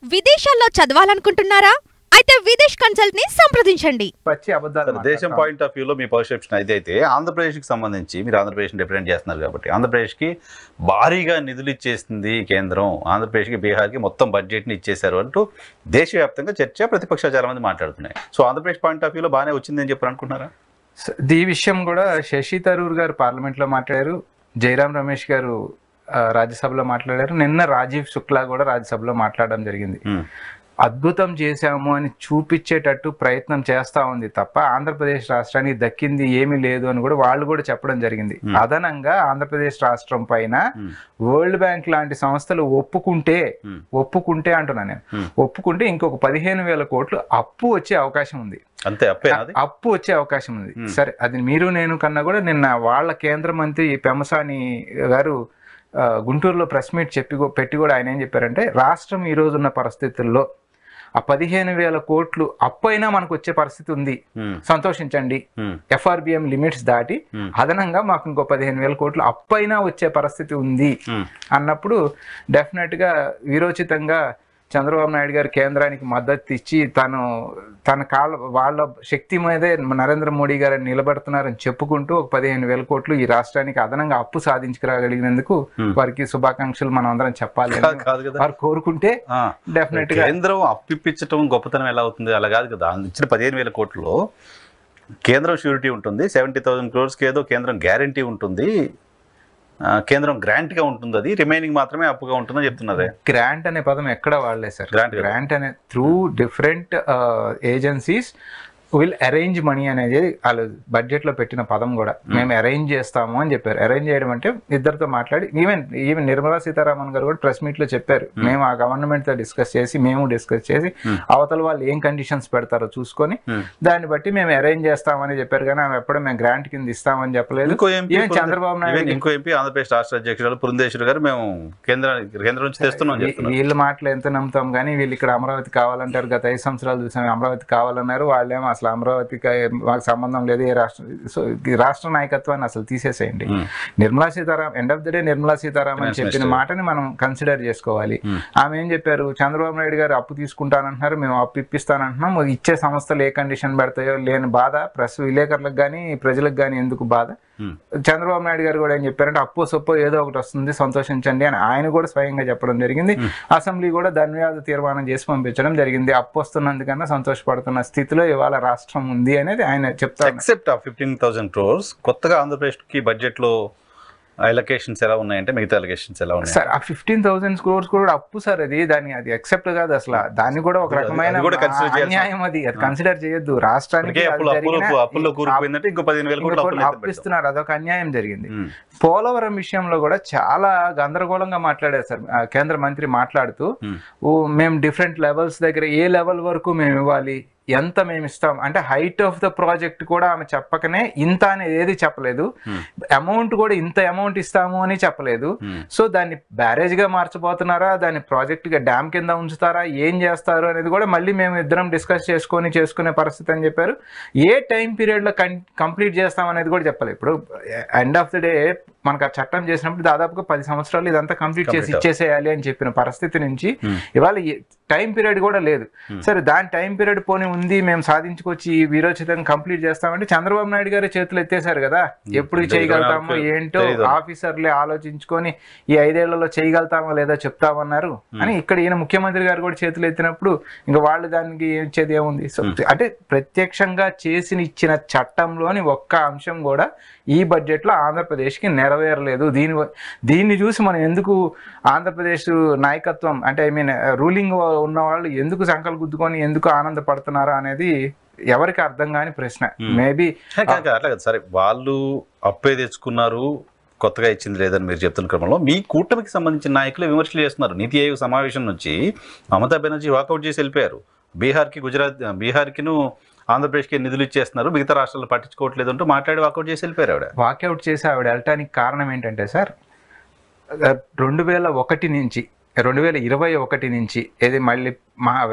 విదేశాల్లో చదవాలనుకుంటున్నారా? అయితే విదేశ్ కన్సల్ట్ ని సంప్రదించండి. పచ్చి అబద్ధాలు దేశం పాయింట్ ఆఫ్ వ్యూలో మీ పర్సెప్షన్ అయితే ఆంధ్రప్రదేశ్కి సంబంధించి మీరు ఆంధ్రప్రదేశ్ని రిప్రజెంట్ చేస్తున్నారు కాబట్టి ఆంధ్రప్రదేశ్కి భారీగా నిధులు ఇచ్చేసింది కేంద్రం, ఆంధ్రప్రదేశ్కి బీహార్కి మొత్తం బడ్జెట్ని ఇచ్చేశారు అంటూ దేశవ్యాప్తంగా చర్చ ప్రతిపక్షాలు చాలా మంది మాట్లాడుతున్నాయి. సో ఆంధ్రప్రదేశ్ పాయింట్ ఆఫ్ వ్యూలో బాగానే వచ్చిందని చెప్పి అనుకుంటున్నారా? ఈ విషయం కూడా శశి థరూర్ గారు పార్లమెంట్లో మాట్లాడారు, జయరాం రమేష్ గారు రాజ్యసభలో మాట్లాడారు, నిన్న రాజీవ్ శుక్లా కూడా రాజ్యసభలో మాట్లాడడం జరిగింది. అద్భుతం చేశాము అని చూపించేటట్టు ప్రయత్నం చేస్తా ఉంది తప్ప ఆంధ్రప్రదేశ్ రాష్ట్రానికి దక్కింది ఏమీ లేదు అని కూడా వాళ్ళు కూడా చెప్పడం జరిగింది. అదనంగా ఆంధ్రప్రదేశ్ రాష్ట్రం పైన వరల్డ్ బ్యాంక్ లాంటి సంస్థలు ఒప్పుకుంటే అంటున్నాను నేను, ఒప్పుకుంటే ఇంకొక 15,000 కోట్లు అప్పు వచ్చే అవకాశం ఉంది. అంతే, అప్పు వచ్చే అవకాశం ఉంది. సరే, అది మీరు నేను కన్నా కూడా నిన్న వాళ్ళ కేంద్ర మంత్రి పెమ్మసాని గారు గుంటూరులో ప్రెస్ మీట్ పెట్టి కూడా ఆయన ఏం చెప్పారంటే, రాష్ట్రం ఈ రోజున్న పరిస్థితుల్లో ఆ 15,000 కోట్లు అప్పు అయినా మనకు వచ్చే పరిస్థితి ఉంది, సంతోషించండి. ఎఫ్ఆర్బిఎం లిమిట్స్ దాటి అదనంగా మాకు ఇంకో 15,000 కోట్లు అప్పు అయినా వచ్చే పరిస్థితి ఉంది అన్నప్పుడు డెఫినెట్ గా వీరోచితంగా చంద్రబాబు నాయుడు గారు కేంద్రానికి మద్దతు ఇచ్చి వాళ్ళ శక్తి మీదే నరేంద్ర మోడీ గారు నిలబడుతున్నారని చెప్పుకుంటూ ఒక 15,000 కోట్లు ఈ రాష్ట్రానికి అదనంగా అప్పు సాధించుకురాగలిగినందుకు వారికి శుభాకాంక్షలు మనం అందరం చెప్పాలి. వారు కోరుకుంటే డెఫినెట్ గా కేంద్రం అప్పు ఇప్పించడం గొప్పతనం ఎలా అవుతుంది? అలా కాదు కదా. ఇచ్చిన 15,000 కోట్లలో కేంద్రం షూరిటీ ఉంటుంది, 70,000 crores ఏదో కేంద్రం గ్యారంటీ ఉంటుంది, కేంద్రం గ్రాంట్ గా ఉంటుంది, అది రిమైనింగ్ మాత్రమే అప్పుగా ఉంటుందని చెప్తున్నారు. గ్రాంట్ అనే పదం ఎక్కడ వాడలేదు సార్. గ్రాంట్ అనే through different agencies will arrange money అనేది వాళ్ళు బడ్జెట్ లో పెట్టిన పదం కూడా మేము అరేంజ్ చేస్తాము అని చెప్పారు. అరేంజ్ చేయడం అంటే ఇద్దరితో మాట్లాడి ఈవెన్ నిర్మలా సీతారామన్ గారు కూడా ప్రెస్ మీట్ లో చెప్పారు, మేము ఆ గవర్నమెంట్ తో డిస్కస్ చేసి అవతల వాళ్ళు ఏం కండిషన్స్ పెడతారో చూసుకొని దాన్ని బట్టి మేము అరేంజ్ చేస్తామని చెప్పారు. కానీ ఆమె ఎప్పుడూ మేము గ్రాంట్ కింద ఇస్తామని చెప్పలేదు. చంద్రబాబు నాయుడు ఇంకో ఎంపీ ఆంధ్రప్రదేశ్ రాష్ట్ర అధ్యక్షుడు పురంధేశ్వరి గారు మేము కేంద్రం నుంచి తెస్తున్నాం. వీళ్ళ మాటలు ఎంత నమ్ముతాం కానీ వీళ్ళు ఇక్కడ అమరావతి కావాలంటారు. గత 5 సంవత్సరాలు చూసాం అమరావతి కావాలన్నారు, వాళ్ళేమో అసలు అమరావతికి మాకు సంబంధం లేదు, ఏ రాష్ట్రం. సో ఈ రాష్ట్ర నాయకత్వాన్ని అసలు తీసేసేయండి. Nirmala Sitharaman end of the day Nirmala Sitharaman చెప్పిన మాటని మనం కన్సిడర్ చేసుకోవాలి. ఆమె ఏం చెప్పారు, చంద్రబాబు నాయుడు గారు అప్పు తీసుకుంటానంటున్నారు, మేము అప్పు ఇప్పిస్తానంటున్నాం, ఇచ్చే సంస్థలు ఏ కండిషన్ పెడతాయో లేని బాధ ప్రెస్ విలేకరులకు కానీ ప్రజలకు కానీ ఎందుకు బాధ. చంద్రబాబు నాయుడు గారు కూడా ఏం చెప్పారంటే, అప్పో సొప్పో ఏదో ఒకటి వస్తుంది సంతోషించండి అని ఆయన కూడా స్వయంగా చెప్పడం జరిగింది. అసెంబ్లీ కూడా ధన్యవాద తీర్మానం చేసి పంపించడం జరిగింది. అప్పు వస్తున్నందుకన్నా సంతోషపడుతున్న స్థితిలో ఇవాళ రాష్ట్రం ఉంది అనేది ఆయన చెప్తారు. ఎక్సెప్ట్ 15,000 crores కొత్తగా ఆంధ్రప్రదేశ్ కి బడ్జెట్ లో అలొకేషన్స్ ఎలా ఉన్నాయంటే మిగతా అలొకేషన్స్ ఎలా ఉన్నాయి సార్? ఆ 15,000 crores కూడా అప్పు సార్, అది ఎక్సెప్ట్ కాదు అసలు. దాన్ని కూడా ఒక రకమైన అన్యాయం, అది కన్సిడర్ చేయొద్దు. రాష్ట్రానికి అప్పిస్తున్నారు, అదొక అన్యాయం జరిగింది. పోలవరం విషయంలో కూడా చాలా గందరగోళంగా మాట్లాడారు సార్ కేంద్ర మంత్రి మాట్లాడుతూ, మేము డిఫరెంట్ లెవెల్స్ దగ్గర ఏ లెవెల్ వరకు మేము ఇవ్వాలి, ఎంత మేము ఇస్తాం అంటే హైట్ ఆఫ్ ద ప్రాజెక్ట్ కూడా ఆమె చెప్పకనే ఇంత అనేది ఏది చెప్పలేదు, అమౌంట్ కూడా ఇంత అమౌంట్ ఇస్తాము అని చెప్పలేదు. సో దాన్ని బ్యారేజ్ గా మార్చబోతున్నారా, దాన్ని ప్రాజెక్ట్ గా డ్యామ్ కింద ఉంచుతారా, ఏం చేస్తారు అనేది కూడా మళ్ళీ మేము ఇద్దరం డిస్కస్ చేసుకునే పరిస్థితి అని చెప్పారు. ఏ టైం పీరియడ్ లో కంప్లీట్ చేస్తాం అనేది కూడా చెప్పలేదు. ఇప్పుడు ఎండ్ ఆఫ్ ది డే మనకు ఆ చట్టం చేసినప్పుడు దాదాపుగా 10 సంవత్సరాలు ఇదంతా కంప్లీట్ చేసి ఇచ్చేసేయాలి అని చెప్పిన పరిస్థితి నుంచి ఇవాళ టైం పీరియడ్ కూడా లేదు. సరే, దాని టైం పీరియడ్ పోనీ ఉంది, మేము సాధించుకొచ్చి వీరోచితంగా కంప్లీట్ చేస్తామంటే చంద్రబాబు నాయుడు గారు చేతులు ఎత్తేసారు కదా. ఎప్పుడు చేయగలుగుతామో ఏంటో ఆఫీసర్లే ఆలోచించుకొని ఈ 5 ఏళ్లలో చేయగలుగుతామో లేదో చెప్తామన్నారు అని ఇక్కడ ఈయన ముఖ్యమంత్రి గారు కూడా చేతులు ఎత్తినప్పుడు ఇంకా వాళ్ళు దానికి ఇచ్చేది ఏముంది? సో అంటే ప్రత్యక్షంగా ఇచ్చిన చట్టంలోని ఒక్క అంశం కూడా ఈ బడ్జెట్ లో ఆంధ్రప్రదేశ్ కి నెరవేరలేదు. దీన్ని చూసి మనం ఎందుకు ఆంధ్రప్రదేశ్ నాయకత్వం అంటే రూలింగ్ ఉన్న వాళ్ళు ఎందుకు సంకలు గుద్దుకొని ఎందుకు ఆనందపడుతున్నారా అనేది ఎవరికి అర్థం కాని ప్రశ్న. మేబీ అట్లా కదా సరే, వాళ్ళు అప్పే తెచ్చుకున్నారు, కొత్తగా ఇచ్చింది లేదని మీరు చెప్తున్న క్రమంలో మీ కూటమికి సంబంధించిన నాయకులు విమర్శలు చేస్తున్నారు. నీతి ఆయోగ్ సమావేశం నుంచి మమతా బెనర్జీ వాకౌట్ చేసి వెళ్ళిపోయారు. బీహార్కిను ఆంధ్రప్రదేశ్కి నిధులు ఇచ్చేస్తున్నారు, మిగతా రాష్ట్రాలు పట్టించుకోవట్లేదు అంటూ మాట్లాడి వాకౌట్ చేసి వెళ్ళిపోయారు. వాకౌట్ చేసి ఆవిడ వెళ్ళటానికి కారణం ఏంటంటే సార్, 2021 నుంచి ఏది మళ్ళీ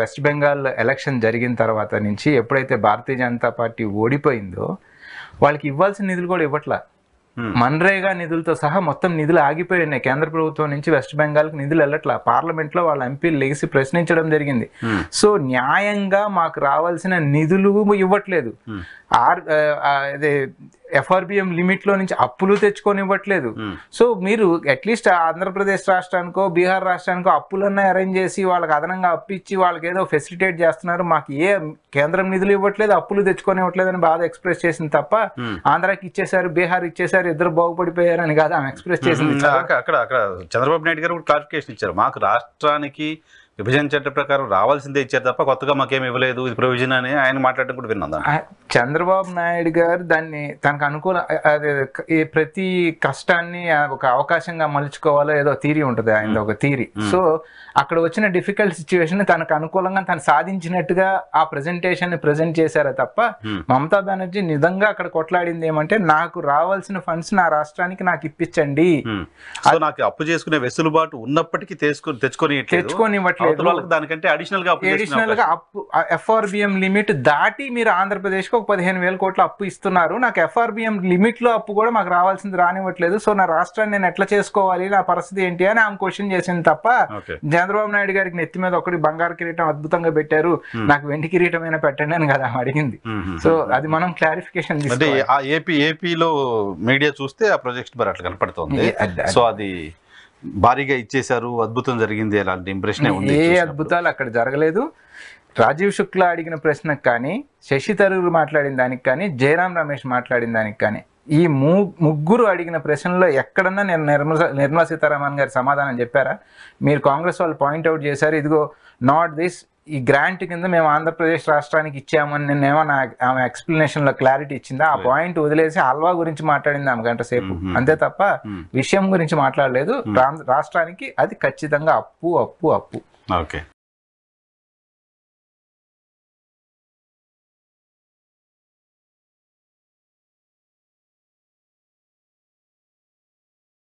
వెస్ట్ బెంగాల్ ఎలక్షన్ జరిగిన తర్వాత నుంచి ఎప్పుడైతే భారతీయ జనతా పార్టీ ఓడిపోయిందో వాళ్ళకి ఇవ్వాల్సిన నిధులు కూడా ఇవ్వట్లా. మన్రేగా నిధులతో సహా మొత్తం నిధులు ఆగిపోయినాయి. కేంద్ర ప్రభుత్వం నుంచి వెస్ట్ బెంగాల్కి నిధులు వెళ్ళట్లా. పార్లమెంట్ లో వాళ్ళ ఎంపీలు లెగిసి ప్రశ్నించడం జరిగింది. సో న్యాయంగా మాకు రావాల్సిన నిధులు ఇవ్వట్లేదు. FRBM లిమిట్ లో నుంచి అప్పులు తెచ్చుకొని ఇవ్వట్లేదు. సో మీరు అట్లీస్ట్ ఆంధ్రప్రదేశ్ రాష్ట్రానికో బీహార్ రాష్ట్రానికో అప్పులన్నా అరేంజ్ చేసి వాళ్ళకి అదనంగా అప్పు ఇచ్చి వాళ్ళకి ఏదో ఫెసిలిటేట్ చేస్తున్నారు. మాకు ఏ కేంద్రం నిధులు ఇవ్వట్లేదు, అప్పులు తెచ్చుకొని ఇవ్వట్లేదు అని బాధ ఎక్స్ప్రెస్ చేసింది తప్ప ఆంధ్రాకి ఇచ్చేసారు, బీహార్ ఇచ్చేసారు, ఇద్దరు బాగుపడిపోయారని కాదు ఆమె ఎక్స్ప్రెస్ చేసింది. అక్కడ చంద్రబాబు నాయుడు గారు కూడా క్లారిఫికేషన్ ఇచ్చారు. మాకు రాష్ట్రానికి విభజన చట్టం ప్రకారం రావాల్సిందే ఇచ్చారు తప్ప కొత్తగా మాకేమి ఇవ్వలేదు, ఇది ప్రొవిజన్ అని ఆయన మాట్లాడడం కూడా విన్నాం. చంద్రబాబు నాయుడు గారు దాన్ని తనకు అనుకూల ప్రతి కష్టాన్ని ఒక అవకాశంగా మలుచుకోవాలో ఏదో థీరీ ఉంటుంది, ఆయన ఒక థీరీ. సో అక్కడ వచ్చిన డిఫికల్ట్ సిచ్యువేషన్ తనకు అనుకూలంగా తను సాధించినట్టుగా ఆ ప్రెజెంటేషన్ ని ప్రెజెంట్ చేశారే తప్ప మమతా బెనర్జీ నిజంగా అక్కడ కొట్లాడింది ఏమంటే నాకు రావాల్సిన ఫండ్స్ నా రాష్ట్రానికి నాకు ఇప్పించండి, నాకు అప్పు చేసుకునే వెసులుబాటు ఉన్నప్పటికీ తెచ్చుకొని దానికంటే అడిషనల్ గా అప్పు FRBM లిమిట్ దాటి మీరు ఆంధ్రప్రదేశ్ కు ఒక 15,000 కోట్ల అప్పు ఇస్తున్నారు. నాకు FRBM లిమిట్ లో అప్పు కూడా మాకు రావాల్సింది రానివ్వట్లేదు. సో నా రాష్ట్రాన్ని నేను ఎట్లా చేసుకోవాలి, నా పరిస్థితి ఏంటి అని ఆమె క్వశ్చన్ చేసింది తప్ప చంద్రబాబు నాయుడు గారికి నెత్తి మీద ఒకటి బంగారు కిరీటం అద్భుతంగా పెట్టారు, నాకు వెండి కిరీటం అయినా పెట్టండి అని కదా అడిగింది. సో అది మనం క్లారిఫికేషన్ ఏపీలో మీడియా చూస్తే ఆ ప్రాజెక్ట్ మరి అట్లా కనపడుతుంది. సో అది భారీగా ఇచ్చేశారు, అద్భుతం జరిగింది అలాంటి ఇంప్రెషన్ ఉంది. ఏ అద్భుతాలు అక్కడ జరగలేదు. రాజీవ్ శుక్లా అడిగిన ప్రశ్నకు కానీ, శశి తరూర్ మాట్లాడిన దానికి కానీ, జయరాం రమేష్ మాట్లాడిన దానికి కానీ, ఈ ముగ్గురు అడిగిన ప్రశ్నలో ఎక్కడన్నా నేను నిర్మలా సీతారామన్ గారి సమాధానం చెప్పారా? మీరు కాంగ్రెస్ వాళ్ళు పాయింట్అవుట్ చేశారు, ఇదిగో నాట్ దిస్, ఈ గ్రాంట్ కింద మేము ఆంధ్రప్రదేశ్ రాష్ట్రానికి ఇచ్చామని నేనేమన్నా ఆమె ఎక్స్ప్లెనేషన్ లో క్లారిటీ ఇచ్చిందా? ఆ పాయింట్ వదిలేసి హల్వా గురించి మాట్లాడింది ఆమె గంట సేపు, అంతే తప్ప విషయం గురించి మాట్లాడలేదు. రాష్ట్రానికి అది ఖచ్చితంగా అప్పు అప్పు అప్పు. ఓకే.